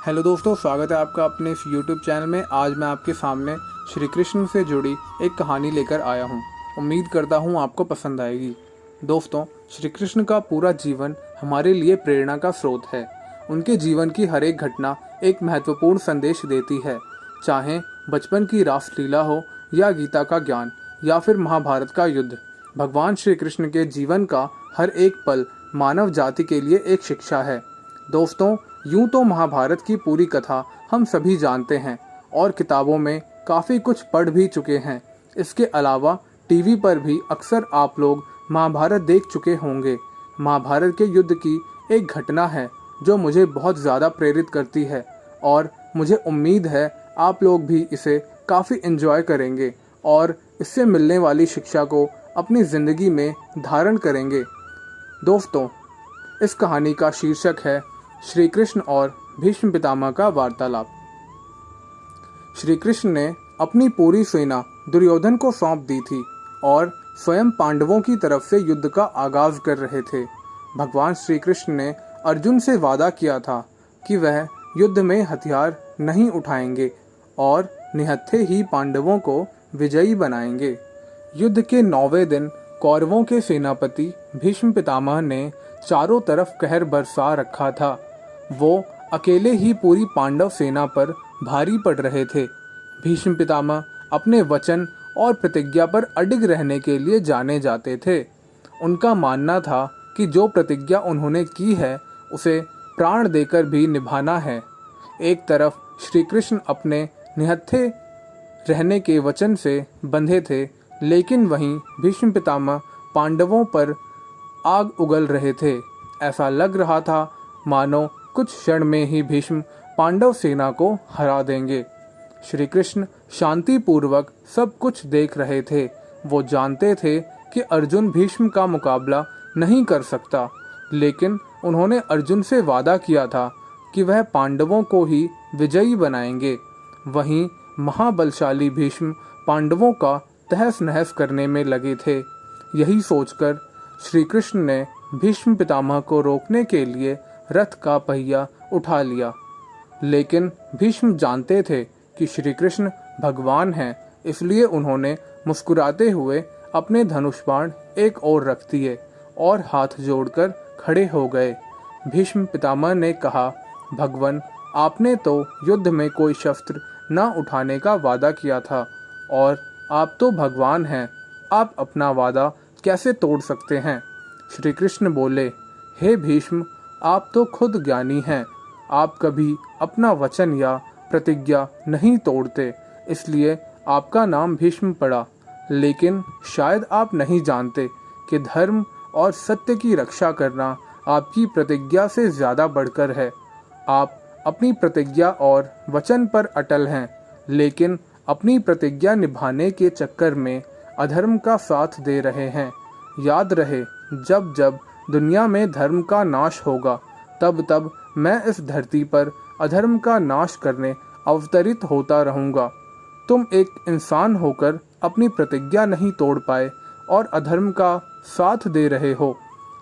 Hello दोस्तों, स्वागत है आपका अपने इस यूट्यूब चैनल में। आज मैं आपके सामने श्री कृष्ण से जुड़ी एक कहानी लेकर आया हूँ। उम्मीद करता हूँ आपको पसंद आएगी। दोस्तों, श्री कृष्ण का पूरा जीवन हमारे लिए प्रेरणा का स्रोत है। उनके जीवन की हर एक घटना एक महत्वपूर्ण संदेश देती है। चाहे बचपन की रासलीला हो या गीता का ज्ञान या फिर महाभारत का युद्ध, भगवान श्री कृष्ण के जीवन का हर एक पल मानव जाति के लिए एक शिक्षा है। दोस्तों, यूं तो महाभारत की पूरी कथा हम सभी जानते हैं और किताबों में काफ़ी कुछ पढ़ भी चुके हैं। इसके अलावा टीवी पर भी अक्सर आप लोग महाभारत देख चुके होंगे। महाभारत के युद्ध की एक घटना है जो मुझे बहुत ज़्यादा प्रेरित करती है और मुझे उम्मीद है आप लोग भी इसे काफ़ी एंजॉय करेंगे और इससे मिलने वाली शिक्षा को अपनी ज़िंदगी में धारण करेंगे। दोस्तों, इस कहानी का शीर्षक है श्री कृष्ण और भीष्म पितामह का वार्तालाप। श्री कृष्ण ने अपनी पूरी सेना दुर्योधन को सौंप दी थी और स्वयं पांडवों की तरफ से युद्ध का आगाज कर रहे थे। भगवान श्री कृष्ण ने अर्जुन से वादा किया था कि वह युद्ध में हथियार नहीं उठाएंगे और निहत्थे ही पांडवों को विजयी बनाएंगे। युद्ध के 9वें दिन कौरवों के सेनापति भीष्म पितामह ने चारों तरफ कहर बरसा रखा था। वो अकेले ही पूरी पांडव सेना पर भारी पड़ रहे थे। भीष्म पितामह अपने वचन और प्रतिज्ञा पर अडिग रहने के लिए जाने जाते थे। उनका मानना था कि जो प्रतिज्ञा उन्होंने की है उसे प्राण देकर भी निभाना है। एक तरफ श्री कृष्ण अपने निहत्थे रहने के वचन से बंधे थे, लेकिन वहीं भीष्म पितामह पांडवों पर आग उगल रहे थे। ऐसा लग रहा था मानो कुछ क्षण में ही भीष्म पांडव सेना को हरा देंगे। श्री कृष्ण शांतिपूर्वक सब कुछ देख रहे थे। वो जानते थे कि अर्जुन भीष्म का मुकाबला नहीं कर सकता, लेकिन उन्होंने अर्जुन से वादा किया था कि वह पांडवों को ही विजयी बनाएंगे। वहीं महाबलशाली भीष्म पांडवों का तहस नहस करने में लगे थे। यही सोचकर श्री कृष्ण ने भीष्म पितामह को रोकने के लिए रथ का पहिया उठा लिया, लेकिन भीष्म जानते थे कि श्री कृष्ण भगवान हैं, इसलिए उन्होंने मुस्कुराते हुए अपने धनुष बाण एक ओर रख दिए और हाथ जोड़कर खड़े हो गए। भीष्म पितामह ने कहा, भगवान, आपने तो युद्ध में कोई शस्त्र न उठाने का वादा किया था और आप तो भगवान हैं, आप अपना वादा कैसे तोड़ सकते हैं? श्री कृष्ण बोले, हे भीष्म, आप तो खुद ज्ञानी हैं। आप कभी अपना वचन या प्रतिज्ञा नहीं तोड़ते, इसलिए आपका नाम भीष्म पड़ा। लेकिन शायद आप नहीं जानते कि धर्म और सत्य की रक्षा करना आपकी प्रतिज्ञा से ज़्यादा बढ़कर है। आप अपनी प्रतिज्ञा और वचन पर अटल हैं, लेकिन अपनी प्रतिज्ञा निभाने के चक्कर में अधर्म का साथ दे रहे हैं। याद रहे, जब जब दुनिया में धर्म का नाश होगा, तब तब मैं इस धरती पर अधर्म का नाश करने अवतरित होता रहूँगा। तुम एक इंसान होकर अपनी प्रतिज्ञा नहीं तोड़ पाए और अधर्म का साथ दे रहे हो,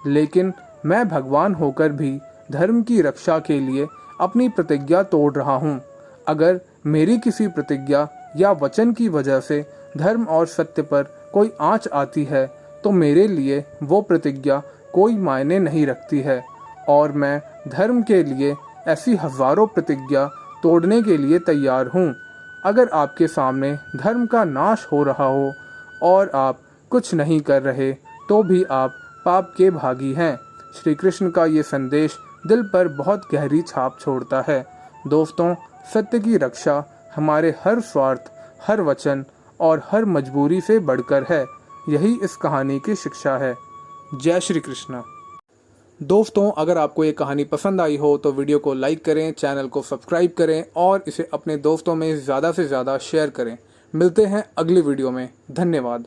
लेकिन मैं भगवान होकर भी धर्म की रक्षा के लिए अपनी प्रतिज्ञा तोड़ रहा हूँ। अगर मेरी किसी प्रतिज्ञा या वचन की वजह से धर्म और सत्य पर कोई आँच आती है, तो मेरे लिए वो प्रतिज्ञा कोई मायने नहीं रखती है और मैं धर्म के लिए ऐसी हजारों प्रतिज्ञा तोड़ने के लिए तैयार हूँ। अगर आपके सामने धर्म का नाश हो रहा हो और आप कुछ नहीं कर रहे, तो भी आप पाप के भागी हैं। श्री कृष्ण का ये संदेश दिल पर बहुत गहरी छाप छोड़ता है। दोस्तों, सत्य की रक्षा हमारे हर स्वार्थ, हर वचन और हर मजबूरी से बढ़कर है। यही इस कहानी की शिक्षा है। जय श्री कृष्ण। दोस्तों, अगर आपको ये कहानी पसंद आई हो तो वीडियो को लाइक करें, चैनल को सब्सक्राइब करें और इसे अपने दोस्तों में ज़्यादा से ज़्यादा शेयर करें। मिलते हैं अगली वीडियो में। धन्यवाद।